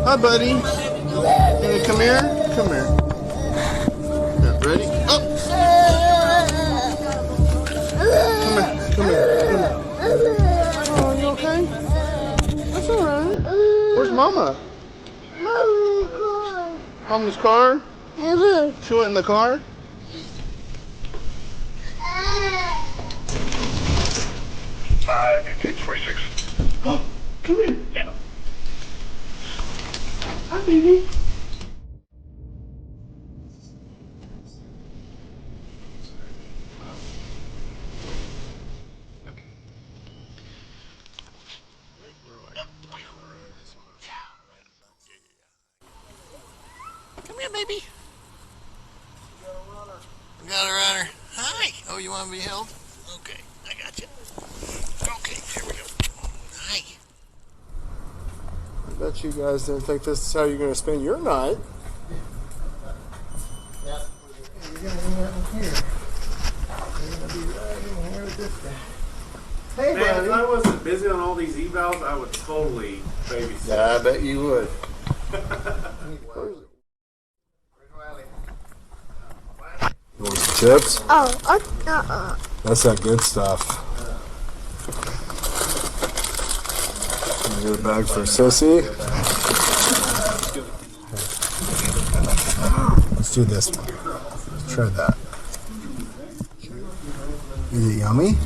Hi, buddy. You wanna come here? Come here. Yeah, ready? Oh! Come here. Come here. Come here. Oh, you okay? That's alright. Where's Mama? Mama's car? She went in the car? Page 46. Oh, come here. Yeah. Hi, baby. Come here, baby. Got a runner. Hi. Oh, you want to be held? Okay, I got you. Okay, here we go. Hi. I bet you guys didn't think this is how you're going to spend your night. Yep. You're going to be right in here. You're going to be right in here with this guy. Hey, Man, buddy. if I wasn't busy on all these evals, I would totally babysit. Yeah, I bet you would. You want some chips? That's that good stuff. Get a bag for Sissy. Let's do this one. Let's try that. Is it yummy?